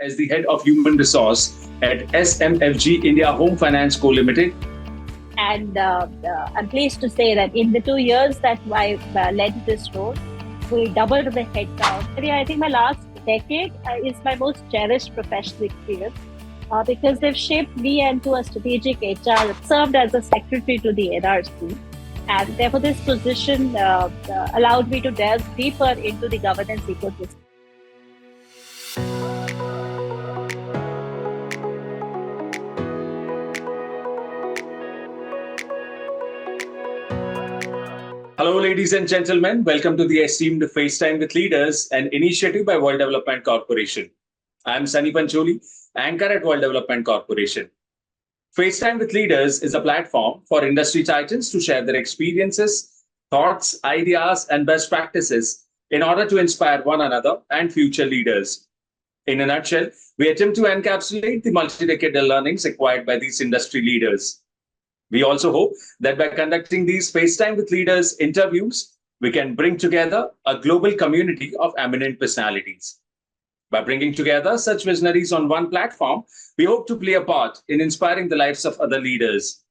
as the head of human resource at SMFG India Home Finance Co Limited. And I'm pleased to say that in the 2 years that I led this role, we doubled the headcount. I think my last decade is my most cherished professional experience because they've shaped me into a strategic HR, served as a secretary to the NRC. And therefore, this position allowed me to delve deeper into the governance ecosystem. Hello, ladies and gentlemen. Welcome to the esteemed FaceTime with Leaders, an initiative by World Development Corporation. I'm Sunny Pancholi, anchor at World Development Corporation. FaceTime with Leaders is a platform for industry titans to share their experiences, thoughts, ideas, and best practices in order to inspire one another and future leaders. In a nutshell, we attempt to encapsulate the multi-decadal learnings acquired by these industry leaders. We also hope that by conducting these FaceTime with Leaders interviews, we can bring together a global community of eminent personalities. By bringing together such visionaries on one platform, we hope to play a part in inspiring the lives of other leaders.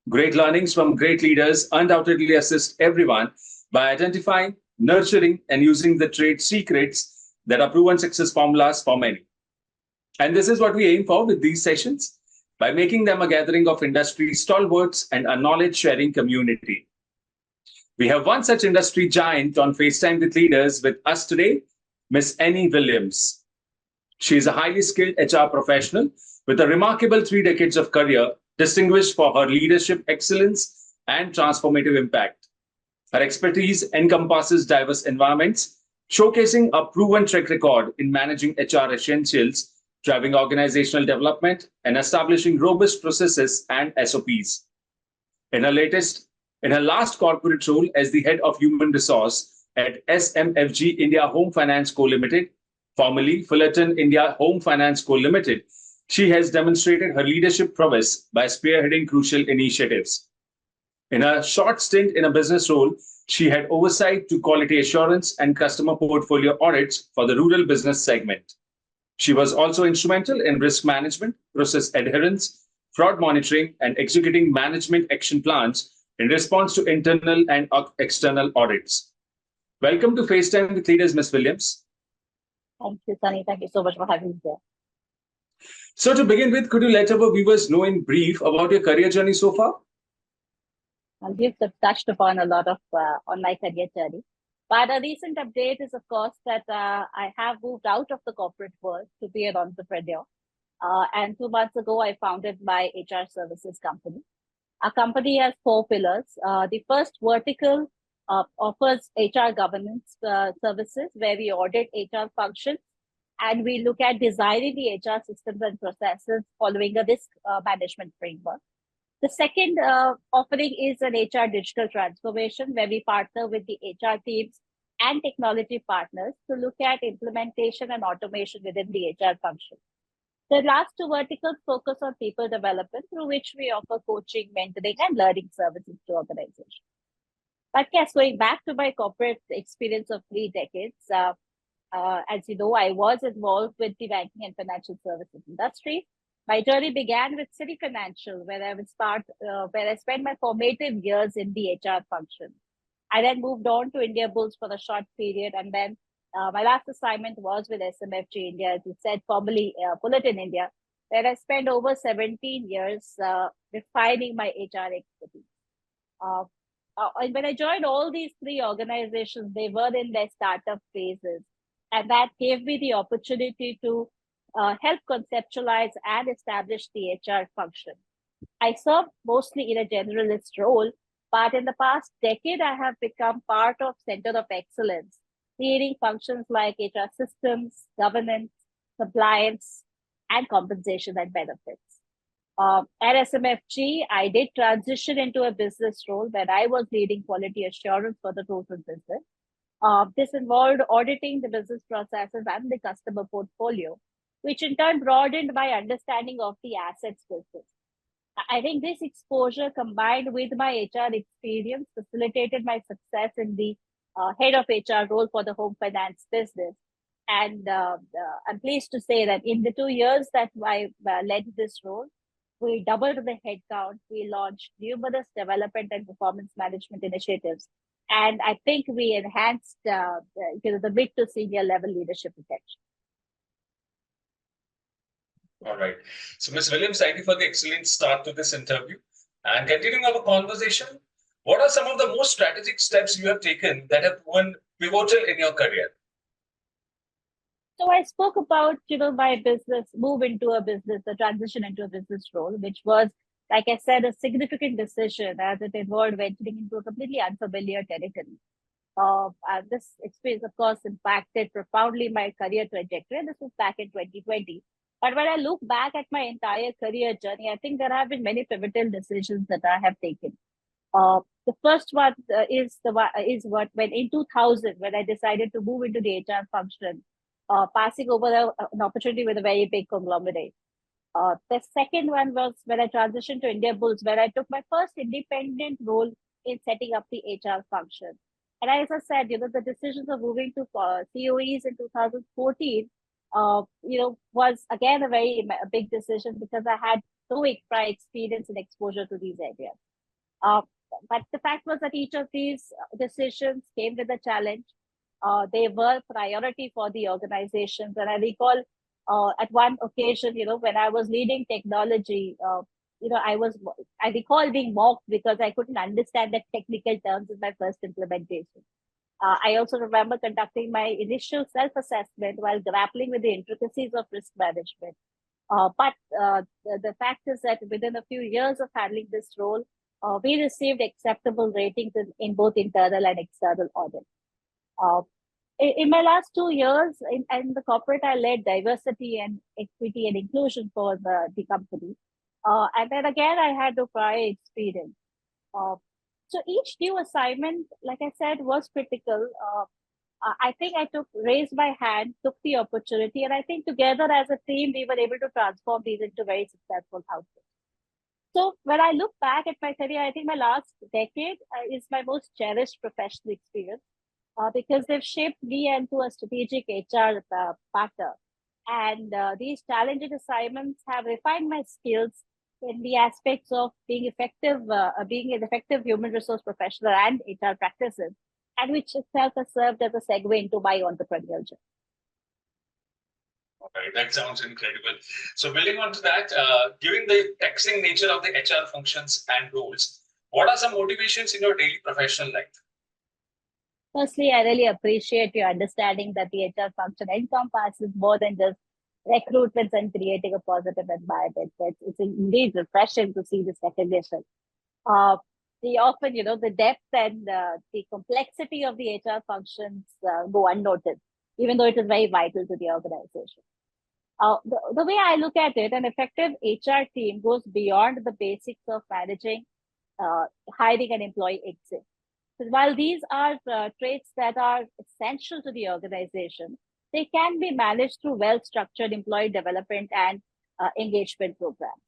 Great learnings from great leaders undoubtedly assist everyone by identifying, nurturing, and using the trade secrets that are proven success formulas for many. And this is what we aim for with these sessions, by making them a gathering of industry stalwarts and a knowledge-sharing community. We have one such industry giant on FaceTime with Leaders with us today, Ms. Annie Williams. She is a highly skilled HR professional with a remarkable 3 decades of career, distinguished for her leadership excellence and transformative impact. Her expertise encompasses diverse environments, showcasing a proven track record in managing HR essentials, driving organizational development, and establishing robust processes and SOPs. In her last corporate role as the head of human resource at SMFG India Home Finance Co Limited, formerly Fullerton India Home Finance Co Limited, she has demonstrated her leadership prowess by spearheading crucial initiatives. In a short stint in a business role, she had oversight to quality assurance and customer portfolio audits for the rural business segment. She was also instrumental in risk management, process adherence, fraud monitoring, and executing management action plans in response to internal and external audits. Welcome to FaceTime with Leaders, Ms. Williams. Thank you, Sunny. Thank you so much for having me here. So to begin with, could you let our viewers know in brief about your career journey so far? We've touched upon a lot of on my career journey. But a recent update is, of course, that I have moved out of the corporate world to be an entrepreneur. And 2 months ago, I founded my HR services company. Our company has 4 pillars. The first vertical offers HR governance services, where we audit HR functions and we look at designing the HR systems and processes following a risk management framework. The second offering is an HR digital transformation, where we partner with the HR teams and technology partners to look at implementation and automation within the HR function. The last 2 verticals focus on people development, through which we offer coaching, mentoring, and learning services to organizations. But yes, going back to my corporate experience of 3 decades, as you know, I was involved with the banking and financial services industry. My journey began with City Financial, where I spent my formative years in the HR function. I then moved on to India Bulls for a short period, and then my last assignment was with SMFG India, as you said, formerly Fullerton India, where I spent over 17 years refining my HR expertise. When I joined all these 3 organizations, they were in their startup phases, and that gave me the opportunity to help conceptualize and establish the HR function. I served mostly in a generalist role, but in the past decade, I have become part of Center of Excellence, leading functions like HR systems, governance, compliance, and compensation and benefits. At SMFG, I did transition into a business role where I was leading quality assurance for the total business. This involved auditing the business processes and the customer portfolio, which in turn broadened my understanding of the assets business. I think this exposure combined with my HR experience facilitated my success in the head of HR role for the home finance business, And I'm pleased to say that in the 2 years that I led this role, we doubled the headcount. We launched numerous development and performance management initiatives. And I think we enhanced the mid to senior level leadership retention. All right. So, Ms. Williams, thank you for the excellent start to this interview. And continuing our conversation, what are some of the most strategic steps you have taken that have proven pivotal in your career? So I spoke about, my business move into a business, the transition into a business role, which was, like I said, a significant decision as it involved venturing into a completely unfamiliar territory. This experience, of course, impacted profoundly my career trajectory. And this was back in 2020. But when I look back at my entire career journey, I think there have been many pivotal decisions that I have taken. The first one is what when in 2000, when I decided to move into the HR function, passing over an opportunity with a very big conglomerate. The second one was when I transitioned to India Bulls, where I took my first independent role in setting up the HR function. And as I said, the decisions of moving to COEs in 2014, was again a big decision because I had no prior experience and exposure to these areas. But the fact was that each of these decisions came with a challenge. They were priority for the organizations. And I recall at one occasion, when I was leading technology, I recall being mocked because I couldn't understand the technical terms in my first implementation. I also remember conducting my initial self-assessment while grappling with the intricacies of risk management. But the fact is that within a few years of handling this role, we received acceptable ratings in both internal and external audit. In my last 2 years in the corporate, I led diversity and equity and inclusion for the company. And then again, I had no prior experience. So each new assignment, like I said, was critical. I think I raised my hand, took the opportunity, and I think together as a team, we were able to transform these into very successful outcomes. So when I look back at my career, I think my last decade is my most cherished professional experience because they've shaped me into a strategic HR partner. And these challenging assignments have refined my skills in the aspects of being an effective human resource professional and HR practices, and which itself has served as a segue into my entrepreneurial journey. All right, that sounds incredible. So building on to that, given the taxing nature of the HR functions and roles, what are some motivations in your daily professional life? Firstly, I really appreciate your understanding that the HR function encompasses more than just recruitment and creating a positive environment. It's indeed refreshing to see this recognition. The often, the depth and the complexity of the HR functions go unnoticed, even though it is very vital to the organization. The way I look at it, an effective HR team goes beyond the basics of managing, hiring, and employee exit. So while these are traits that are essential to the organization, they can be managed through well-structured employee development and engagement programs.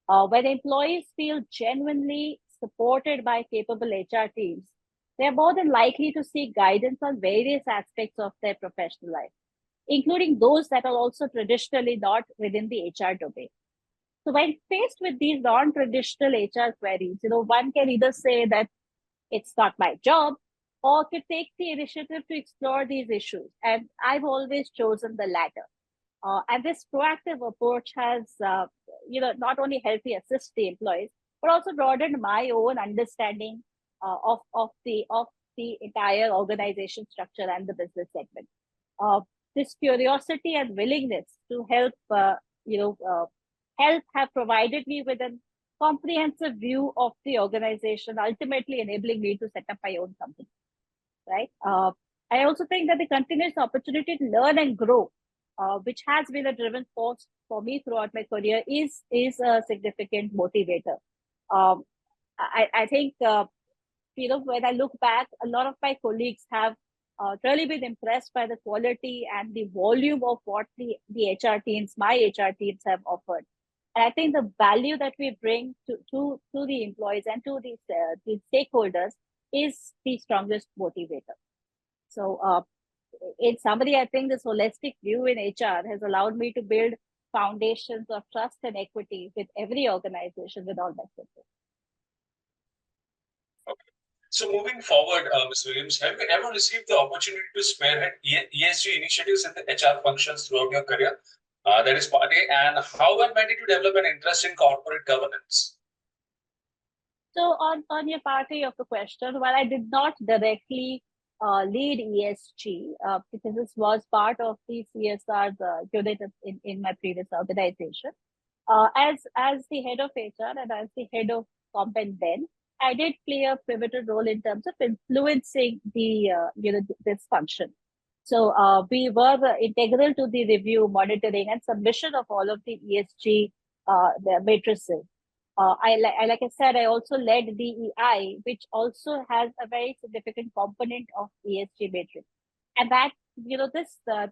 When employees feel genuinely supported by capable HR teams, they're more than likely to seek guidance on various aspects of their professional life, including those that are also traditionally not within the HR domain. So when faced with these non-traditional HR queries, one can either say that it's not my job, or could take the initiative to explore these issues. And I've always chosen the latter. And this proactive approach has, not only helped me assist the employees, but also broadened my own understanding of the entire organization structure and the business segment. This curiosity and willingness to help have provided me with an comprehensive view of the organization, ultimately enabling me to set up my own company. Right. I also think that the continuous opportunity to learn and grow, which has been a driven force for me throughout my career, is a significant motivator. I think when I look back, a lot of my colleagues have really been impressed by the quality and the volume of what my HR teams have offered. And I think the value that we bring to the employees and to the stakeholders is the strongest motivator. So in summary, I think this holistic view in HR has allowed me to build foundations of trust and equity with every organization with all my people. Okay. So moving forward, Ms. Williams, have you ever received the opportunity to spearhead ESG initiatives in the HR functions throughout your career? That is part A. And how and when did you develop an interest in corporate governance? So on your part A of the question, while I did not directly lead ESG, because this was part of the CSR unit in my previous organization, as the head of HR and as the head of Comp and Ben, I did play a pivotal role in terms of influencing the this function. So we were integral to the review, monitoring, and submission of all of the ESG the matrices. Like I said, I also led DEI, which also has a very significant component of ESG matrix, and that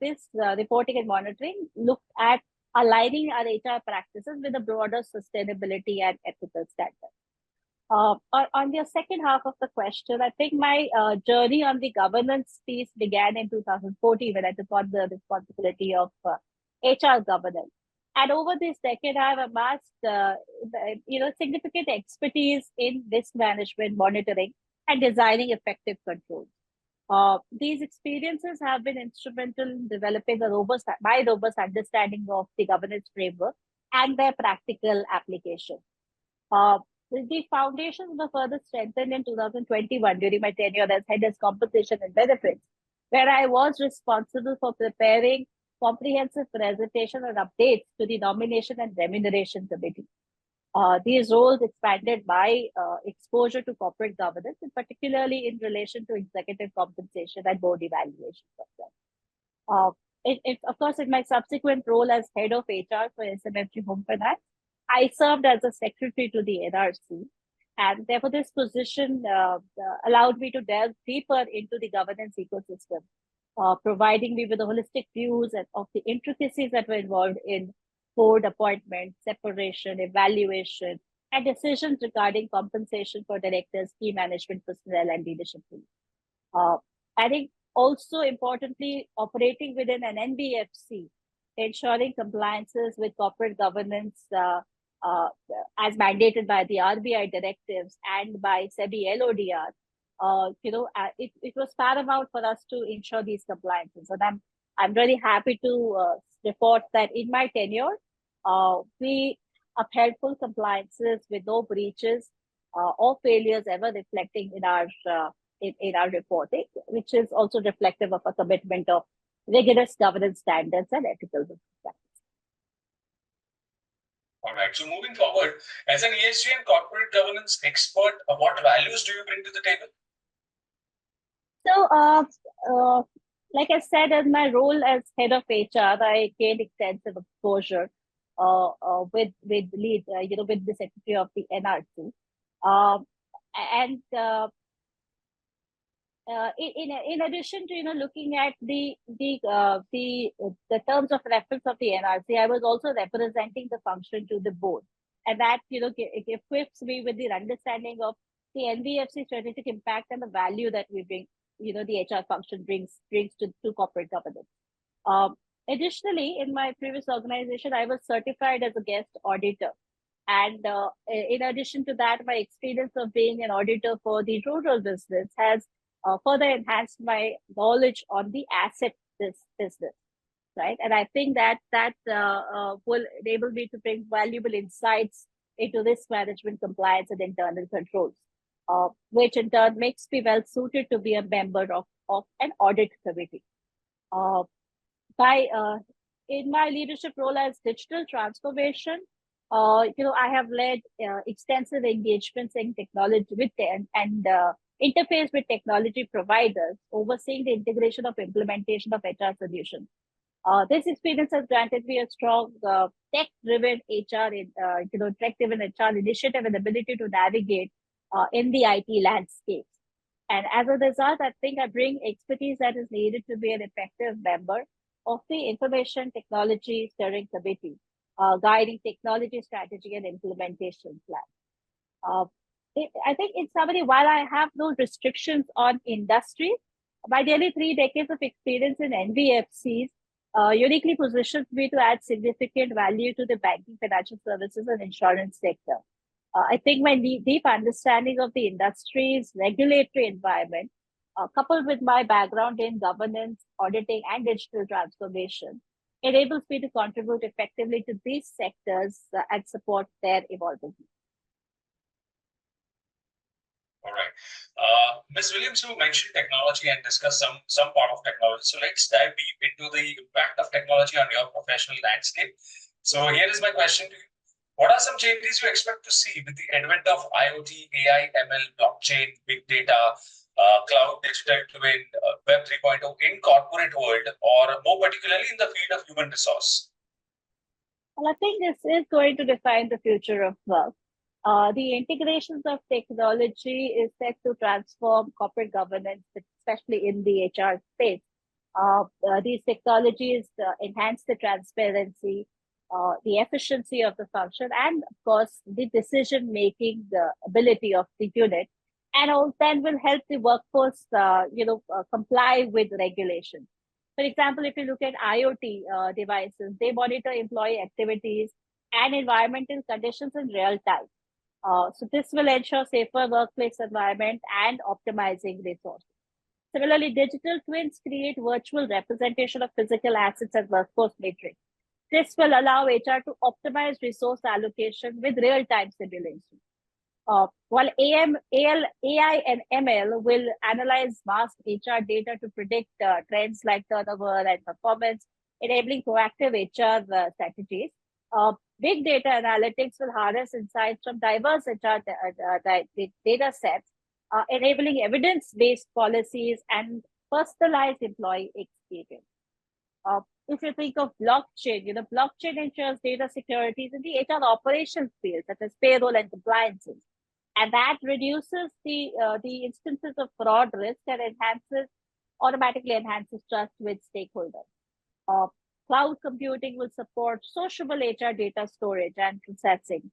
this reporting and monitoring looked at aligning our HR practices with a broader sustainability and ethical standards. On your second half of the question, I think my journey on the governance piece began in 2014 when I took on the responsibility of HR governance. And over this decade, I've amassed significant expertise in risk management, monitoring, and designing effective controls. These experiences have been instrumental in developing my robust understanding of the governance framework and their practical application. The foundations were further strengthened in 2021 during my tenure as head of compensation and benefits, where I was responsible for preparing comprehensive presentation and updates to the nomination and remuneration committee. These roles expanded my exposure to corporate governance, and particularly in relation to executive compensation and board evaluation. Of course, in my subsequent role as head of HR for SMFG Home Finance, I served as a secretary to the NRC, and therefore this position allowed me to delve deeper into the governance ecosystem, providing me with a holistic views of the intricacies that were involved in board appointment, separation, evaluation, and decisions regarding compensation for directors, key management personnel, and leadership teams. I think also importantly, operating within an NBFC, ensuring compliances with corporate governance as mandated by the RBI directives and by SEBI LODR, it was paramount for us to ensure these compliances. And I'm very happy to report that in my tenure, we upheld full compliances with no breaches or failures ever reflecting in our reporting, which is also reflective of a commitment of rigorous governance standards and ethical business practices. All right. So moving forward, as an ESG and corporate governance expert, what values do you bring to the table? So, like I said, in my role as head of HR, I gained extensive exposure with the secretary of the NRC, in addition to looking at the terms of reference of the NRC, I was also representing the function to the board, and that it equips me with the understanding of the NBFC strategic impact and the value that we bring. The HR function brings to corporate governance. Additionally, in my previous organization, I was certified as a guest auditor. And in addition to that, my experience of being an auditor for the rural business has further enhanced my knowledge on the asset business, right? And I think that will enable me to bring valuable insights into risk management, compliance, and internal controls, which in turn makes me well suited to be a member of an audit committee. In my leadership role as digital transformation, I have led extensive engagements in technology and interface with technology providers, overseeing the integration of implementation of HR solutions. This experience has granted me a strong tech-driven tech-driven HR initiative and ability to navigate in the IT landscape. And as a result, I think I bring expertise that is needed to be an effective member of the Information Technology Steering Committee, guiding technology strategy and implementation plan. I think in summary, while I have no restrictions on industry, My nearly 3 decades of experience in NBFCs uniquely positions me to add significant value to the banking, financial services, and insurance sector. I think my deep understanding of the industry's regulatory environment, coupled with my background in governance, auditing, and digital transformation, enables me to contribute effectively to these sectors and support their evolving. All right. Ms. Williams, you mentioned technology and discussed some part of technology. So let's dive deep into the impact of technology on your professional landscape. So here is my question to you. What are some changes you expect to see with the advent of IoT, AI, ML, blockchain, big data, cloud, digital twin, Web 3.0 in corporate world, or more particularly in the field of human resource? Well, I think this is going to define the future of work. The integrations of technology is set to transform corporate governance, especially in the HR space. These technologies enhance the transparency, the efficiency of the function, and of course, the decision-making, the ability of the unit, and all then will help the workforce, comply with regulations. For example, if you look at IoT devices, they monitor employee activities and environmental conditions in real time. So this will ensure safer workplace environment and optimizing resources. Similarly, digital twins create virtual representation of physical assets and workforce matrix. This will allow HR to optimize resource allocation with real-time simulation. While AI and ML will analyze vast HR data to predict trends like turnover and performance, enabling proactive HR strategies. Big data analytics will harness insights from diverse HR data sets, enabling evidence-based policies and personalized employee experience. If you think of blockchain, blockchain ensures data securities in the HR operations field, such as payroll and compliances. And that reduces the instances of fraud risk and automatically enhances trust with stakeholders. Cloud computing will support sociable HR data storage and processing,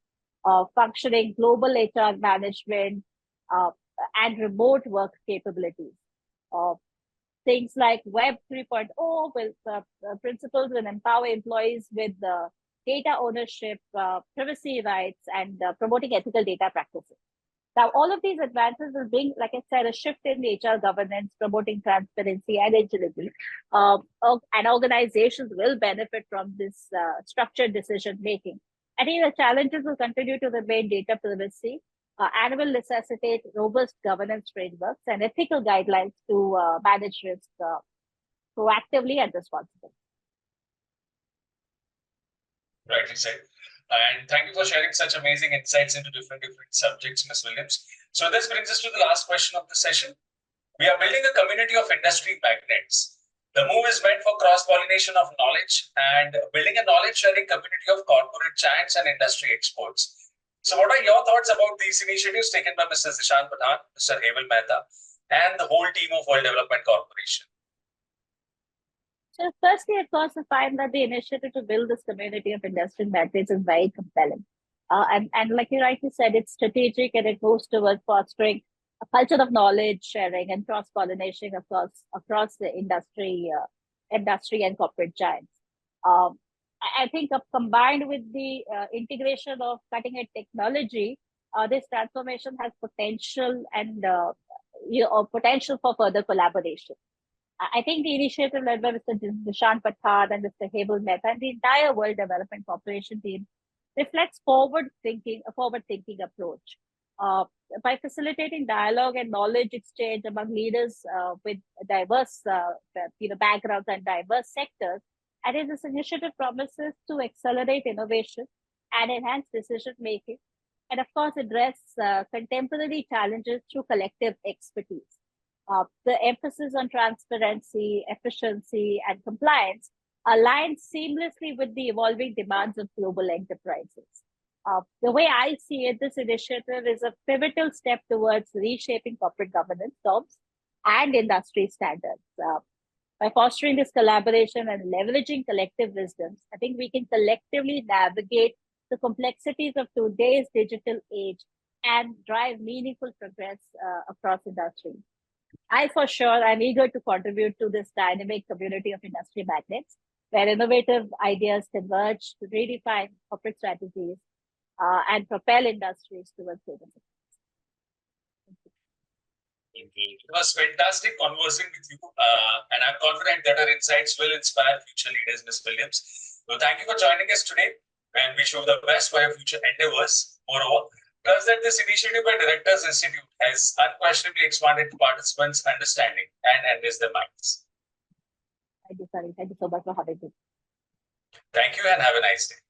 functioning global HR management, and remote work capabilities. Things like Web 3.0 will principles will empower employees with data ownership, privacy rights, and promoting ethical data practices. Now, all of these advances will bring, like I said, a shift in the HR governance, promoting transparency and agility. And organizations will benefit from this structured decision making. I think the challenges will continue to remain data privacy and will necessitate robust governance frameworks and ethical guidelines to manage risk proactively and responsibly. Rightly said. And thank you for sharing such amazing insights into different subjects, Ms. Williams. So this brings us to the last question of the session. We are building a community of industry magnates. The move is meant for cross-pollination of knowledge and building a knowledge-sharing community of corporate giants and industry experts. So what are your thoughts about these initiatives taken by Mr. Zishan Pathan, Mr. Heval Mehta, and the whole team of World Development Corporation? So firstly, of course, I find that the initiative to build this community of industry magnates is very compelling. And like you rightly said, it's strategic and it moves towards fostering a culture of knowledge sharing and cross-pollination across the industry and corporate giants. I think combined with the integration of cutting-edge technology, this transformation has potential and potential for further collaboration. I think the initiative led by Mr. Zishan Pathan and Mr. Heval Mehta and the entire World Development Corporation team reflects forward-thinking approach. By facilitating dialogue and knowledge exchange among leaders with diverse backgrounds and diverse sectors, I think this initiative promises to accelerate innovation and enhance decision-making, and of course address contemporary challenges through collective expertise. The emphasis on transparency, efficiency, and compliance aligns seamlessly with the evolving demands of global enterprises. The way I see it, this initiative is a pivotal step towards reshaping corporate governance norms and industry standards. By fostering this collaboration and leveraging collective wisdoms, I think we can collectively navigate the complexities of today's digital age and drive meaningful progress across industries. For sure, I'm eager to contribute to this dynamic community of industry magnates, where innovative ideas converge to redefine corporate strategies and propel industries towards greater success. Indeed. It was fantastic conversing with you, and I'm confident that our insights will inspire future leaders, Ms. Williams. So thank you for joining us today, and wish you the best for your future endeavors. Moreover, trust that this initiative by Directors Institute has unquestionably expanded participants' understanding and enriched their minds. Thank you, Sunny. Thank you so much for having me. Thank you, and have a nice day.